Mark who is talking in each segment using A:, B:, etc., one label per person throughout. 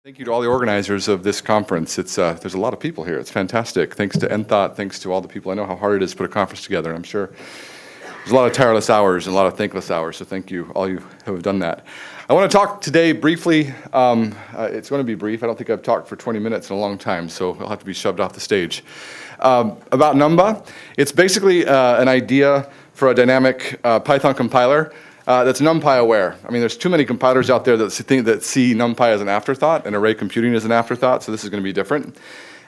A: Thank you to all the organizers of this conference. There's a lot of people here. It's fantastic. Thanks to NThought, thanks to all the people. I know how hard it is to put a conference together. I'm sure there's a lot of tireless hours and a lot of thankless hours, so thank you, all you who have done that. I want to talk today briefly. It's going to be brief. I don't think I've talked for 20 minutes in a long time, so I'll have to be shoved off the stage. About Numba, it's basically an idea for a dynamic Python compiler that's NumPy aware. I mean, there's too many compilers out there that see NumPy as an afterthought and array computing as an afterthought, so this is going to be different.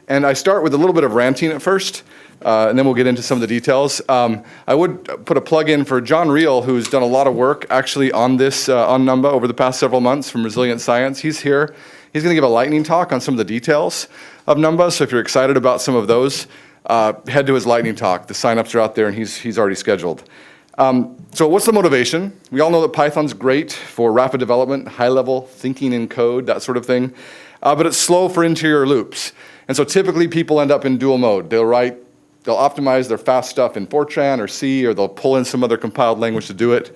A: And I start with a little bit of ranting at first, and then we'll get into some of the details. I would put a plug in for John Riehl, who's done a lot of work actually on this, on Numba over the past several months from Resilient Science. He's here. He's going to give a lightning talk on some of the details of Numba, so if you're excited about some of those, head to his lightning talk. The signups are out there, and he's already scheduled. So what's the motivation? We all know that Python's great for rapid development, high-level thinking in code, that sort of thing, but it's slow for interior loops. And so typically people end up in dual mode. They'll optimize their fast stuff in Fortran or C, or they'll pull in some other compiled language to do it.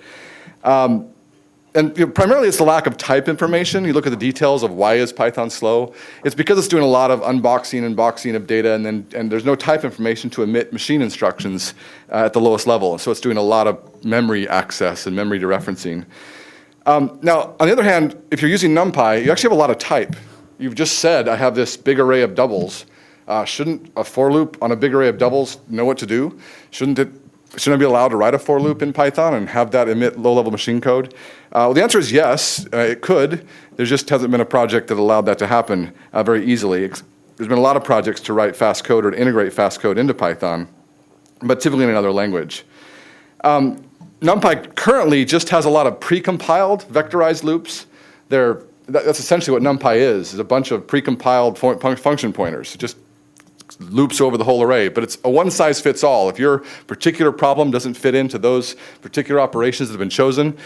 A: And primarily it's the lack of type information. You look at the details of why is Python slow. It's because it's doing a lot of unboxing and boxing of data, and there's no type information to emit machine instructions at the lowest level. So it's doing a lot of memory access and memory dereferencing. Now, on the other hand, if you're using NumPy, you actually have a lot of type. You've just said, I have this big array of doubles. Shouldn't a for loop on a big array of doubles know what to do? Shouldn't I be allowed to write a for loop in Python and have that emit low-level machine code? Well, the answer is yes, it could. There just hasn't been a project that allowed that to happen very easily. There's been a lot of projects to write fast code or to integrate fast code into Python, but typically in another language. NumPy currently just has a lot of pre-compiled vectorized loops. That's essentially what NumPy is a bunch of pre-compiled function pointers. It just loops over the whole array, but it's a one-size-fits-all. If your particular problem doesn't fit into those particular operations that have been chosen,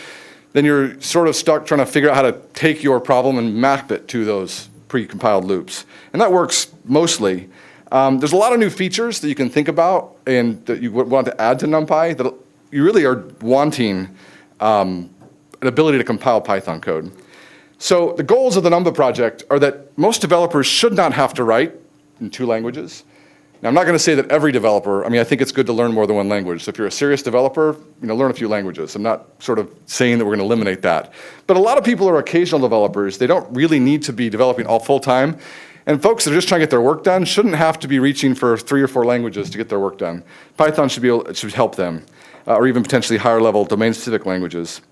A: then you're sort of stuck trying to figure out how to take your problem and map it to those pre-compiled loops. And that works mostly. There's a lot of new features that you can think about and that you would want to add to NumPy that you really are wanting an ability to compile Python code. So the goals of the Numba project are that most developers should not have to write in 2 languages. Now, I'm not going to say that every developer, I think it's good to learn more than one language. So if you're a serious developer, learn a few languages. I'm not sort of saying that we're going to eliminate that. But a lot of people are occasional developers. They don't really need to be developing all full time. And folks that are just trying to get their work done shouldn't have to be reaching for 3 or 4 languages to get their work done. Python should help them, or even potentially higher level domain-specific languages.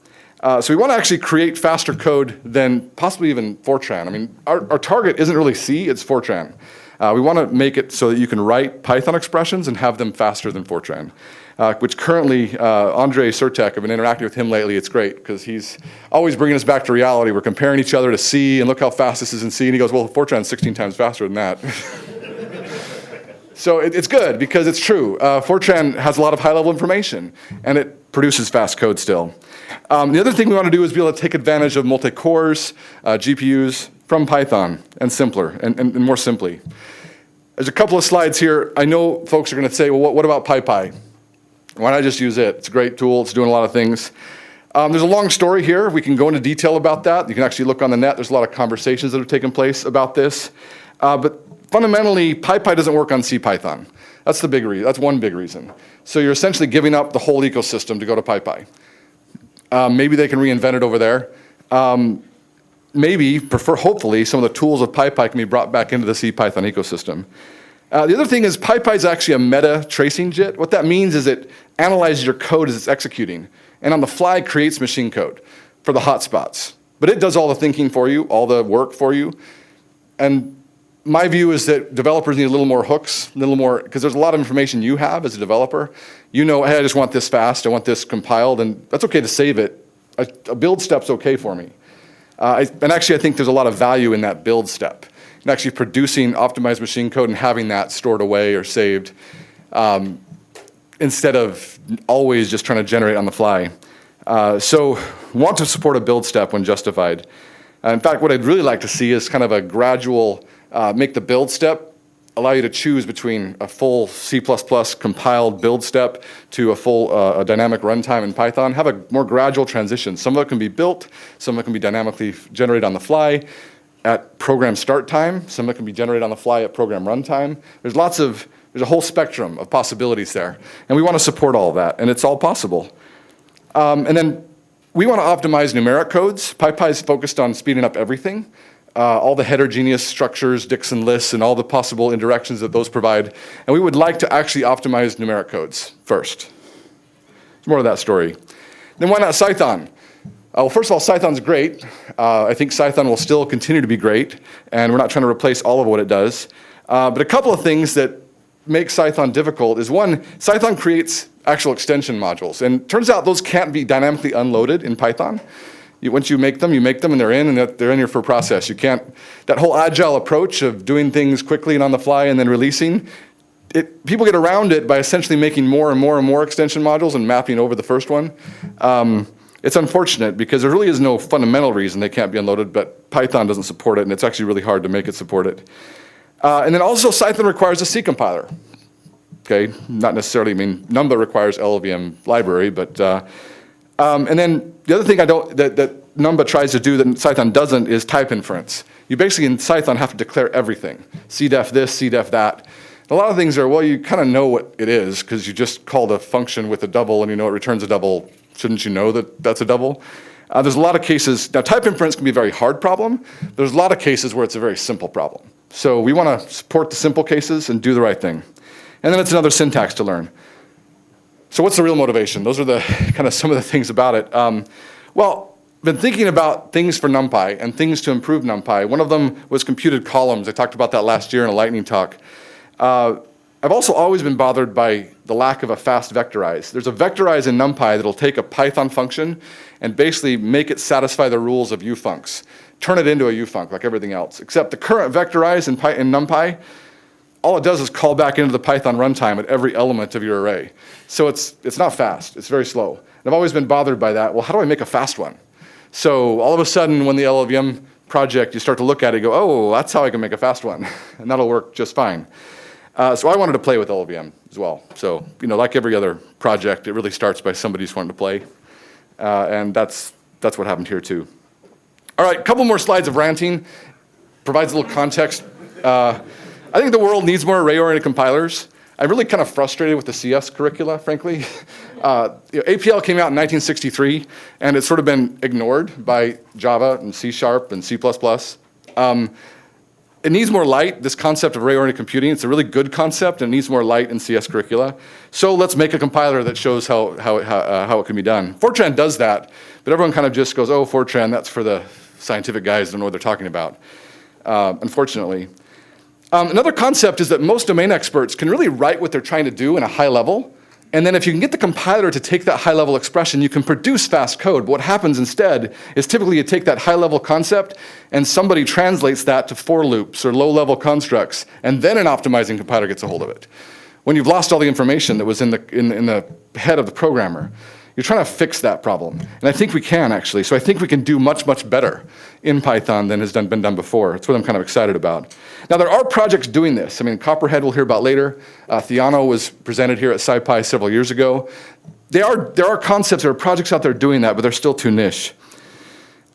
A: So we want to actually create faster code than possibly even Fortran. Our target isn't really C, it's Fortran. We want to make it so that you can write Python expressions and have them faster than Fortran, which currently, Andre Surtek, I've been interacting with him lately. It's great because he's always bringing us back to reality. We're comparing each other to C, and look how fast this is in C. And he goes, well, Fortran's 16 times faster than that. So it's good because it's true. Fortran has a lot of high-level information, and it produces fast code still. The other thing we want to do is be able to take advantage of multi-cores, GPUs, from Python and simpler and more simply. There's a couple of slides here. I know folks are going to say, well, what about PiePi? Why not just use it? It's a great tool. It's doing a lot of things. There's a long story here. We can go into detail about that. You can actually look on the net. There's a lot of conversations that have taken place about this. But fundamentally, PiePi doesn't work on CPython. That's the big reason. That's one big reason. So you're essentially giving up the whole ecosystem to go to PiePi. Maybe they can reinvent it over there. Hopefully, some of the tools of PiePi can be brought back into the CPython ecosystem. The other thing is PiePi is actually a meta tracing JIT. What that means is it analyzes your code as it's executing, and on the fly creates machine code for the hotspots. But it does all the thinking for you, all the work for you. And my view is that developers need a little more hooks, a little more, because there's a lot of information you have as a developer. Hey, I just want this fast, I want this compiled, and that's okay to save it. A build step's okay for me. And actually, I think there's a lot of value in that build step, and actually producing optimized machine code and having that stored away or saved instead of always just trying to generate on the fly. So want to support a build step when justified. In fact, what I'd really like to see is kind of a gradual, make the build step allow you to choose between a full C++ compiled build step to a full dynamic runtime in Python. Have a more gradual transition. Some of it can be built, some of it can be dynamically generated on the fly. at program start time. Some that can be generated on the fly at program runtime. There's a whole spectrum of possibilities there. And we want to support all of that, and it's all possible. And then we want to optimize numeric codes. PiePi is focused on speeding up everything. All the heterogeneous structures, Dixon lists, and all the possible indirections that those provide. And we would like to actually optimize numeric codes first. There's more to that story. Then why not Cython? Well, first of all, Cython's great. I think Cython will still continue to be great, and we're not trying to replace all of what it does. But a couple of things that make Cython difficult is, one, Cython creates actual extension modules. And it turns out those can't be dynamically unloaded in Python. Once you make them, and they're in, and they're in here for process. You can't, that whole agile approach of doing things quickly and on the fly and then releasing, people get around it by essentially making more and more and more extension modules and mapping over the first one. It's unfortunate because there really is no fundamental reason they can't be unloaded, but Python doesn't support it, and it's actually really hard to make it support it. And then also Cython requires a C compiler. Okay, not necessarily, Numba requires LLVM library, but, and then the other thing that Numba tries to do that Cython doesn't is type inference. You basically in Cython have to declare everything. CDEF this, CDEF that. A lot of things are, well, you kind of know what it is because you just called a function with a double and you know it returns a double. Shouldn't you know that that's a double? There's a lot of cases, now type inference can be a very hard problem. There's a lot of cases where it's a very simple problem. So we want to support the simple cases and do the right thing. And then it's another syntax to learn. So what's the real motivation? Those are the kind of some of the things about it. Well, I've been thinking about things for NumPy and things to improve NumPy. One of them was computed columns. I talked about that last year in a lightning talk. I've also always been bothered by the lack of a fast vectorize. There's a vectorize in NumPy that'll take a Python function and basically make it satisfy the rules of ufuncs. Turn it into a ufunc like everything else. Except the current vectorize in NumPy, all it does is call back into the Python runtime at every element of your array. So it's not fast, it's very slow. And I've always been bothered by that. Well, how do I make a fast one? So all of a sudden when the LLVM project, you start to look at it and go, oh, that's how I can make a fast one. And that'll work just fine. So I wanted to play with LLVM as well. So, like every other project, it really starts by somebody just wanting to play. And that's what happened here too. All right, a couple more slides of ranting. Provides a little context. I think the world needs more array-oriented compilers. I'm really kind of frustrated with the CS curricula, frankly. APL came out in 1963, and it's sort of been ignored by Java and C# and C++. It needs more light, this concept of array-oriented computing. It's a really good concept, and it needs more light in CS curricula. So let's make a compiler that shows how it can be done. Fortran does that, but everyone kind of just goes, oh, Fortran, that's for the scientific guys who don't know what they're talking about, unfortunately. Another concept is that most domain experts can really write what they're trying to do in a high level, and then if you can get the compiler to take that high-level expression, you can produce fast code. But what happens instead is typically you take that high-level concept and somebody translates that to for loops or low-level constructs, and then an optimizing compiler gets a hold of it. When you've lost all the information that was in the head of the programmer, you're trying to fix that problem. And I think we can, actually. So I think we can do much, much better in Python than has been done before. That's what I'm kind of excited about. Now, there are projects doing this. Copperhead we'll hear about later. Theano was presented here at SciPy several years ago. There are concepts, there are projects out there doing that, but they're still too niche.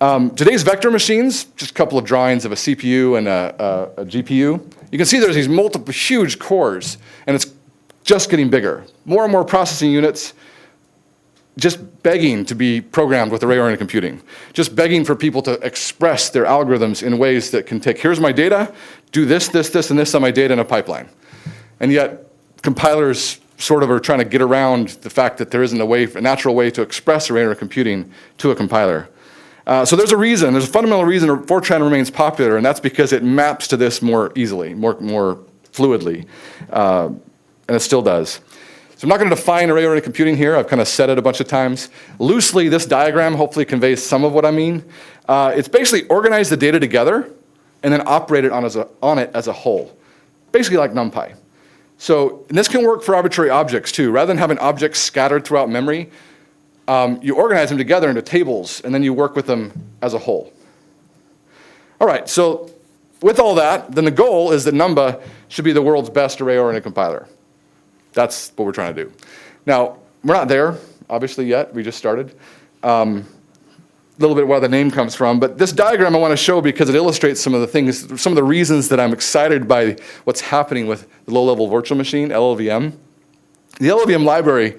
A: Today's vector machines, just a couple of drawings of a CPU and a GPU. You can see there's these multiple huge cores, and it's just getting bigger. More and more processing units, just begging to be programmed with array-oriented computing. Just begging for people to express their algorithms in ways that can take, here's my data, do this, this, this, and this on my data in a pipeline. And yet, compilers sort of are trying to get around the fact that there isn't a natural way to express array-oriented computing to a compiler. So there's a fundamental reason Fortran remains popular, and that's because it maps to this more easily, more fluidly, and it still does. So I'm not going to define array-oriented computing here. I've kind of said it a bunch of times. Loosely, this diagram hopefully conveys some of what I mean. It's basically organize the data together and then operate it on it as a whole, basically like NumPy. So and this can work for arbitrary objects too. Rather than having objects scattered throughout memory, you organize them together into tables, and then you work with them as a whole. All right, so with all that, then the goal is that Numba should be the world's best array-oriented compiler. That's what we're trying to do. Now, we're not there, obviously, yet. We just started. little bit where the name comes from, but this diagram I want to show because it illustrates some of the things, some of the reasons that I'm excited by what's happening with the low-level virtual machine, LLVM. The LLVM library,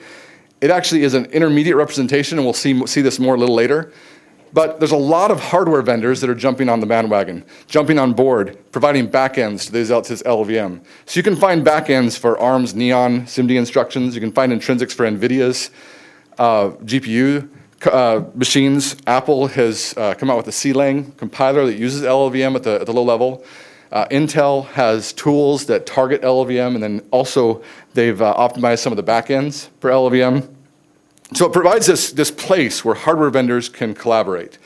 A: it actually is an intermediate representation, and we'll see this more a little later. But there's a lot of hardware vendors that are jumping on the bandwagon, jumping on board, providing backends to this LLVM. So you can find backends for ARM's Neon SIMD instructions. You can find intrinsics for NVIDIA's GPU machines. Apple has come out with a C-Lang compiler that uses LLVM at the low level. Intel has tools that target LLVM, and then also they've optimized some of the backends for LLVM. So it provides this place where hardware vendors can collaborate.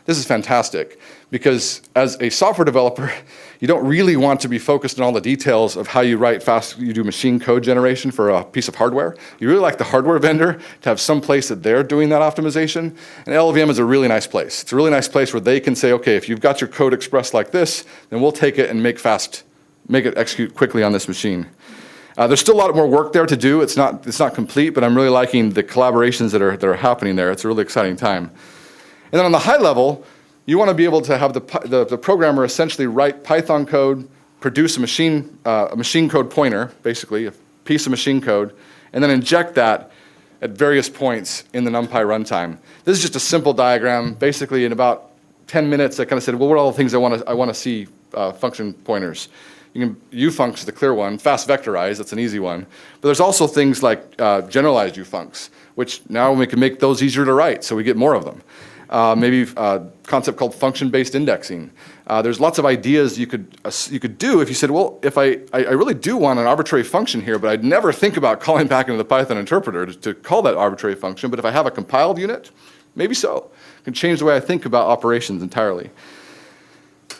A: This is fantastic because as a software developer, you don't really want to be focused on all the details of how you write fast, you do machine code generation for a piece of hardware. You really like the hardware vendor to have some place that they're doing that optimization. And LLVM is a really nice place. It's a really nice place where they can say, okay, if you've got your code expressed like this, then we'll take it and make it execute quickly on this machine. There's still a lot more work there to do. It's not complete, but I'm really liking the collaborations that are happening there. It's a really exciting time. And then on the high level, you want to be able to have the programmer essentially write Python code, produce a machine code pointer, basically a piece of machine code, and then inject that at various points in the Numpy runtime. This is just a simple diagram. Basically, in about 10 minutes, I kind of said, well, what are all the things I want to see function pointers? ufunc's the clear one. Fast vectorize, that's an easy one. But there's also things like generalized ufuncs, which now we can make those easier to write, so we get more of them. Maybe a concept called function-based indexing. There's lots of ideas you could do if you said, well, if I really do want an arbitrary function here, but I'd never think about calling back into the Python interpreter to call that arbitrary function, but if I have a compiled unit, maybe so. It can change the way I think about operations entirely.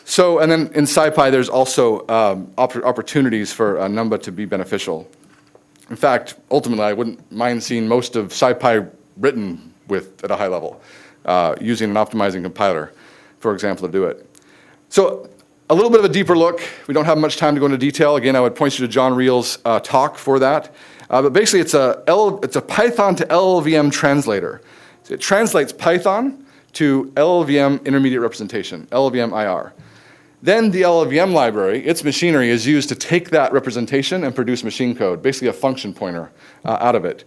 A: So, and then in SciPy, there's also opportunities for Numba to be beneficial. In fact, ultimately, I wouldn't mind seeing most of SciPy written with at a high level, using an optimizing compiler, for example, to do it. So, a little bit of a deeper look. We don't have much time to go into detail. Again, I would point you to John Riehl's talk for that. But basically, it's a Python to LLVM translator. So it translates Python to LLVM intermediate representation, LLVM IR. Then the LLVM library, its machinery, is used to take that representation and produce machine code, basically a function pointer out of it.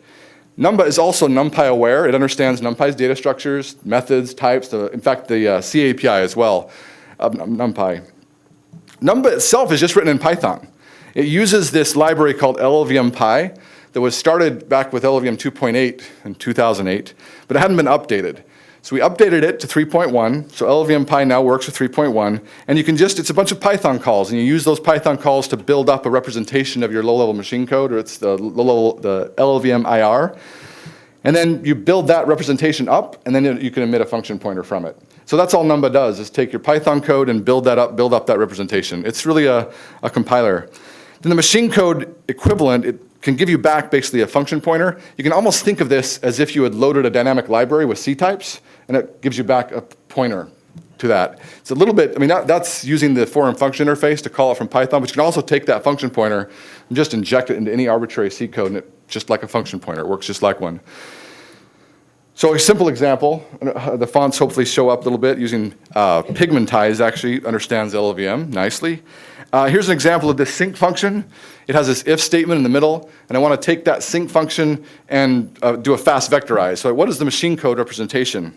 A: Numba is also NumPy aware. It understands NumPy's data structures, methods, types, in fact, the C API as well of NumPy. Numba itself is just written in Python. It uses this library called LLVM that was started back with LLVM 2.8 in 2008, but it hadn't been updated. So we updated it to 3.1, so LLVM now works with 3.1, and you can it's a bunch of Python calls, and you use those Python calls to build up a representation of your low-level machine code, or it's the LLVM IR, and then you build that representation up, and then you can emit a function pointer from it. So that's all Numba does, is take your Python code and build up that representation. It's really a compiler. Then the machine code equivalent, it can give you back basically a function pointer. You can almost think of this as if you had loaded a dynamic library with C types, and it gives you back a pointer to that. It's a little bit, I mean, that's using the foreign function interface to call it from Python, but you can also take that function pointer and just inject it into any arbitrary C code, and it just like a function pointer. It works just like one. So a simple example, the fonts hopefully show up a little bit using Pigmentize actually understands LLVM nicely. Here's an example of this sync function. It has this if statement in the middle, and I want to take that sync function and do a fast vectorize. So what is the machine code representation?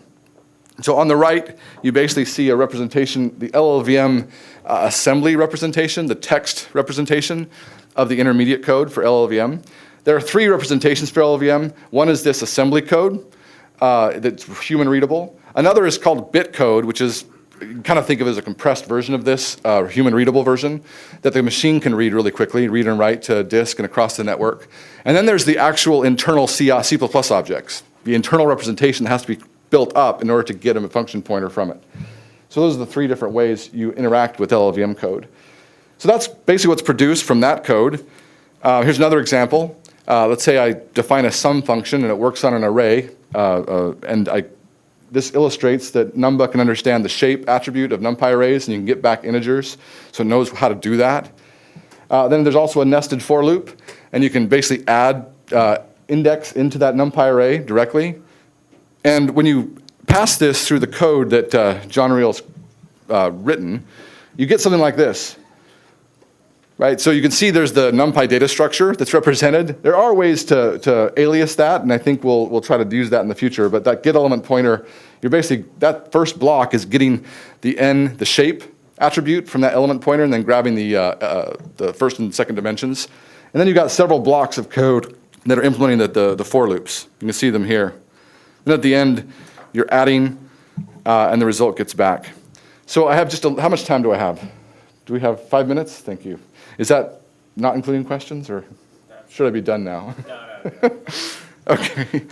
A: So on the right, you basically see a representation, the LLVM assembly representation, the text representation of the intermediate code for LLVM. There are three representations for LLVM. One is this assembly code that's human readable. Another is called bytecode, which is, you can kind of think of it as a compressed version of this, human readable version, that the machine can read really quickly, read and write to disk and across the network. And then there's the actual internal C++ objects, the internal representation that has to be built up in order to get a function pointer from it. So those are the three different ways you interact with LLVM code. So that's basically what's produced from that code. Here's another example. Let's say I define a sum function and it works on an array, this illustrates that Numba can understand the shape attribute of NumPy arrays, and you can get back integers, so it knows how to do that. Then there's also a nested for loop, and you can basically add index into that NumPy array directly. And when you pass this through the code that John Riehl's written, you get something like this. Right, so you can see there's the NumPy data structure that's represented. There are ways to alias that, and I think we'll try to use that in the future. But that get element pointer, you're basically, that first block is getting the shape attribute from that element pointer, and then grabbing the first and second dimensions. And then you've got several blocks of code that are implementing the for loops. You can see them here. And at the end, you're adding, and the result gets back. So I have just how much time do I have? Do we have 5 minutes? Thank you. Is that not including questions, or should I be done now? No. Okay.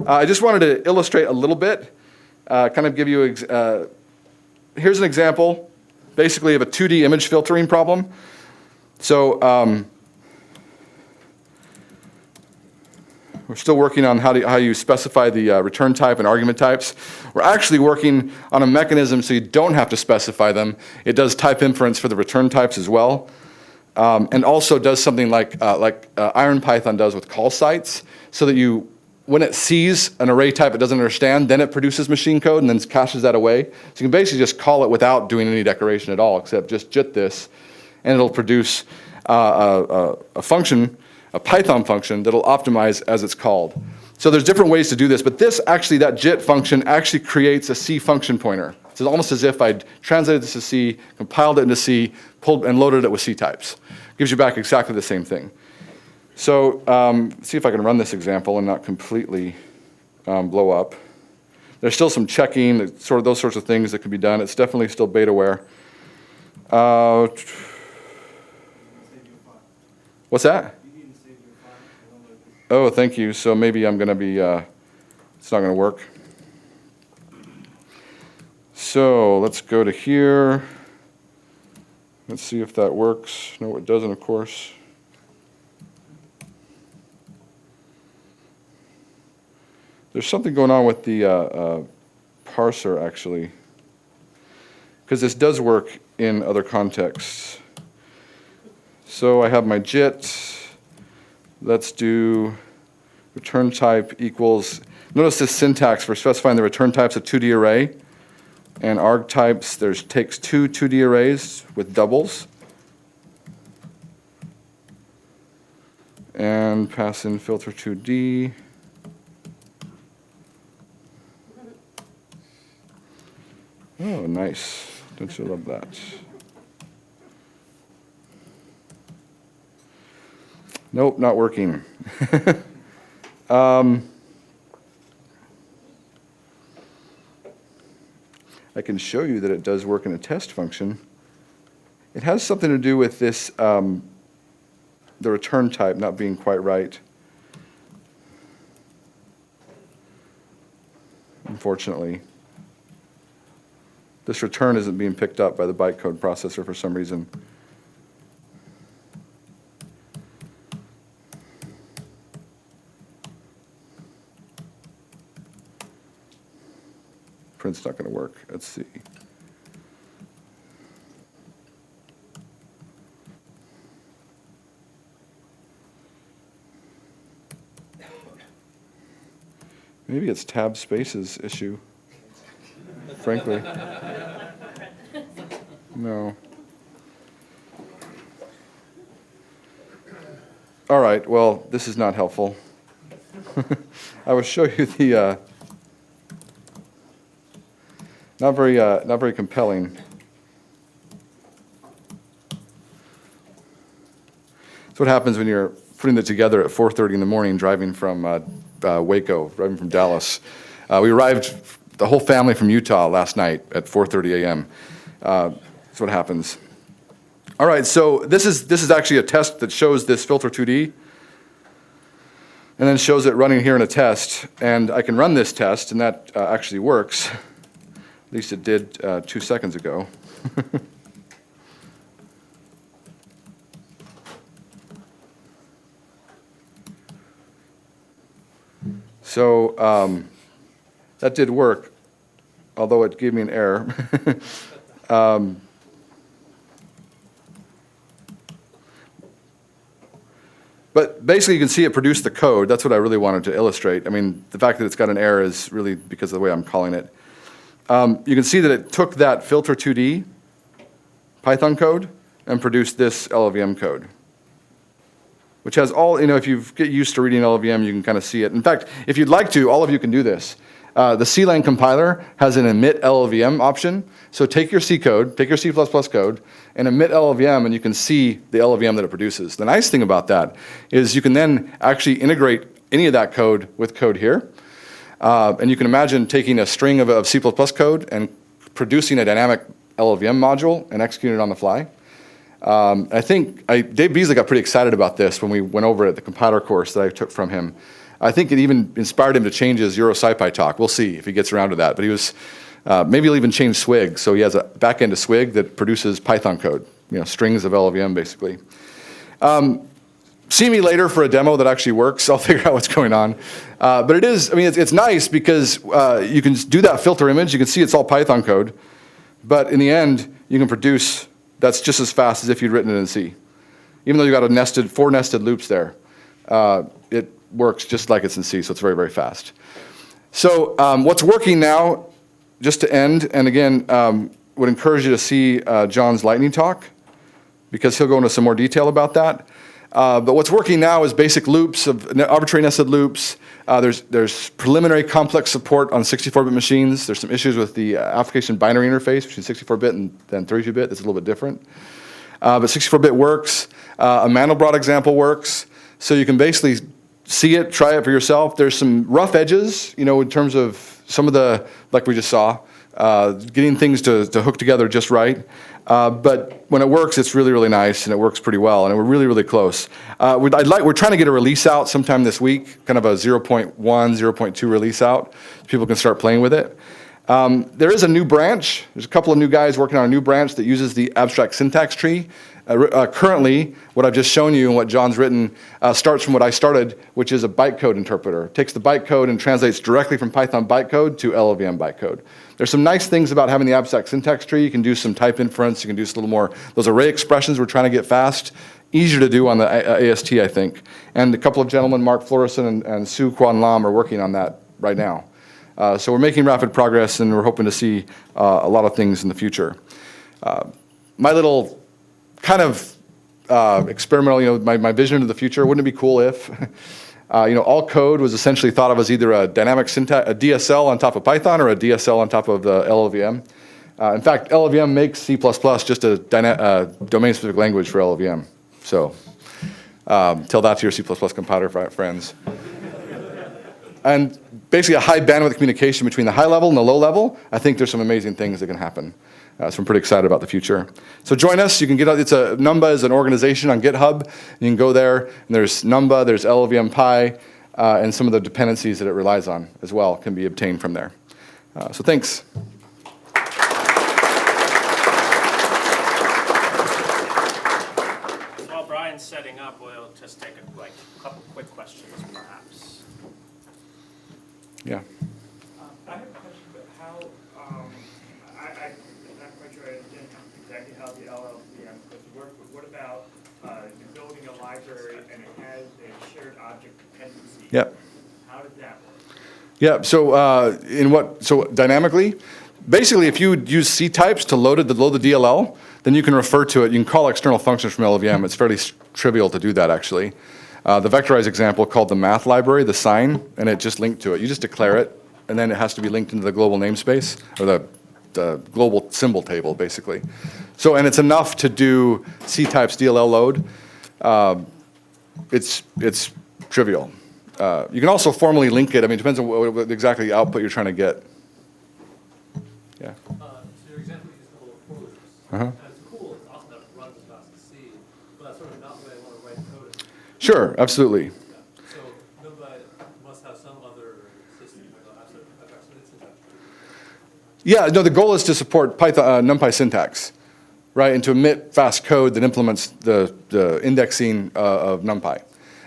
A: I just wanted to illustrate a little bit, kind of give you, here's an example, basically of a 2D image filtering problem. So we're still working on how you specify the return type and argument types. We're actually working on a mechanism so you don't have to specify them. It does type inference for the return types as well. And also does something like IronPython does with call sites, so that when it sees an array type it doesn't understand, then it produces machine code and then caches that away. So you can basically just call it without doing any declaration at all, except just JIT this, and it'll produce a function, a Python function that'll optimize as it's called. So there's different ways to do this, but this actually, that JIT function actually creates a C function pointer. It's almost as if I'd translated this to C, compiled it into C, pulled and loaded it with C types. Gives you back exactly the same thing. So see if I can run this example and not completely blow up. There's still some checking, those sorts of things that can be done. It's definitely still betaware. What's that? Oh, thank you. So maybe I'm going to be, it's not going to work. So let's go to here. Let's see if that works. No, it doesn't, of course. There's something going on with the parser, actually, because this does work in other contexts. So I have my JIT. Let's do return type equals. Notice this syntax for specifying the return types of 2D array. And arg types, takes two 2D arrays with doubles. And pass in filter 2D. Oh, nice. Don't you love that? Nope, not working. I can show you that it does work in a test function. It has something to do with this, the return type not being quite right. Unfortunately. This return isn't being picked up by the bytecode processor for some reason. Print's not going to work. Let's see. Maybe it's tab spaces issue, frankly. No. All right, well, this is not helpful. I will show you the, not very compelling. That's what happens when you're putting it together at 4:30 in the morning, driving from Waco, driving from Dallas. We arrived, the whole family from Utah last night at 4:30 a.m. That's what happens. All right, so this is actually a test that shows this filter 2D, and then shows it running here in a test. And I can run this test, and that actually works. At least it did 2 seconds ago. So that did work, although it gave me an error. But basically, you can see it produced the code. That's what I really wanted to illustrate. I mean, the fact that it's got an error is really because of the way I'm calling it. You can see that it took that filter2D Python code and produced this LLVM code, which has all, if you get used to reading LLVM, you can kind of see it. In fact, if you'd like to, all of you can do this. The C-line compiler has an emit LLVM option. So take your C code, take your C++ code, and emit LLVM, and you can see the LLVM that it produces. The nice thing about that is you can then actually integrate any of that code with code here. And you can imagine taking a string of C++ code and producing a dynamic LLVM module and executing it on the fly. I think Dave Beasley got pretty excited about this when we went over it, the compiler course that I took from him. I think it even inspired him to change his EuroSciPy talk. We'll see if he gets around to that. But he was, maybe he'll even change Swig. So he has a backend to Swig that produces Python code, strings of LLVM basically. See me later for a demo that actually works. I'll figure out what's going on. But it is, it's nice because you can do that filter image. You can see it's all Python code. But in the end, you can produce, that's just as fast as if you'd written it in C. Even though you've got four nested loops there, it works just like it's in C, so it's very, very fast. So what's working now, just to end, and again, would encourage you to see John's lightning talk, because he'll go into some more detail about that. But what's working now is basic loops of arbitrary nested loops. There's preliminary complex support on 64-bit machines. There's some issues with the application binary interface between 64-bit and 32-bit. That's a little bit different. But 64-bit works. A Mandelbrot example works. So you can basically see it, try it for yourself. There's some rough edges, in terms of some of the, like we just saw, getting things to hook together just right. But when it works, it's really, really nice, and it works pretty well, and we're really, really close. We're trying to get a release out sometime this week, kind of a 0.1, 0.2 release out, so people can start playing with it. There is a new branch. There's a couple of new guys working on a new branch that uses the abstract syntax tree. Currently, what I've just shown you and what John's written starts from what I started, which is a bytecode interpreter. It takes the bytecode and translates directly from Python bytecode to LLVM bytecode. There's some nice things about having the abstract syntax tree. You can do some type inference. You can do a little more. Those array expressions we're trying to get fast. Easier to do on the AST, I think. And a couple of gentlemen, Mark Florison and Sue Kwan Lam, are working on that right now. So we're making rapid progress, and we're hoping to see a lot of things in the future. My little kind of experimental, my vision of the future, wouldn't it be cool if, all code was essentially thought of as either a dynamic syntax, a DSL on top of Python, or a DSL on top of the LLVM. In fact, LLVM makes C++ just a domain-specific language for LLVM. So tell that to your C++ compiler friends. And basically a high bandwidth communication between the high level and the low level. I think there's some amazing things that can happen. So I'm pretty excited about the future. So join us. You can get, Numba is an organization on GitHub. You can go there, and there's Numba, there's LLVM Pi, and some of the dependencies that it relies on as well can be obtained from there. So thanks.
B: While Brian's setting up, we'll just take a couple quick questions, perhaps.
A: Yeah.
C: I have a question about how, I'm not quite sure I understand exactly how the LLVM could work, but what about you're building a library and it has a shared object dependency?
A: Yep.
C: How does that work?
A: Yeah, so dynamically, basically if you use C types to load the DLL, then you can refer to it, you can call external functions from LLVM. It's fairly trivial to do that actually. The vectorized example called the math library, the sign, and it just linked to it. You just declare it, and then it has to be linked into the global namespace, or the global symbol table, basically. So, and it's enough to do C types DLL load. It's trivial. You can also formally link it. It depends on what exactly output you're trying to get. Yeah.
D: So your example is a little for loops.
A: Uh-huh.
D: And it's cool. It's awesome that it runs as fast as C, but that's sort of not the way I want to write code.
A: Sure, absolutely.
D: Yeah. So Numba must have some other system, like abstract syntax.
A: Yeah, no, the goal is to support Python, Numpy syntax, right, and to emit fast code that implements the indexing of Numpy.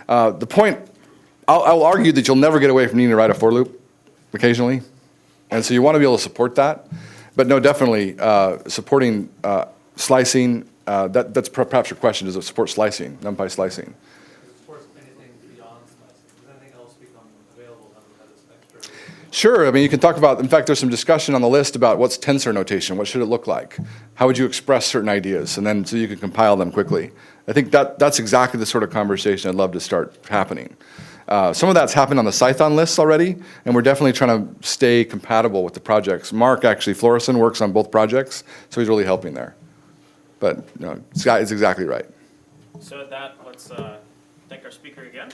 A: The point, I'll argue that you'll never get away from needing to write a for loop occasionally, and so you want to be able to support that. But no, definitely supporting slicing, that's perhaps your question, does it support slicing, Numpy slicing?
D: It supports any
A: Sure. I mean, you can talk about, in fact, there's some discussion on the list about what's tensor notation, what should it look like? How would you express certain ideas? And then so you can compile them quickly. I think that's exactly the sort of conversation I'd love to start happening. Some of that's happened on the Python lists already, and we're definitely trying to stay compatible with the projects. Mark, actually, Florison works on both projects, so he's really helping there. But Scott is exactly right.
B: So with that, let's thank our speaker again.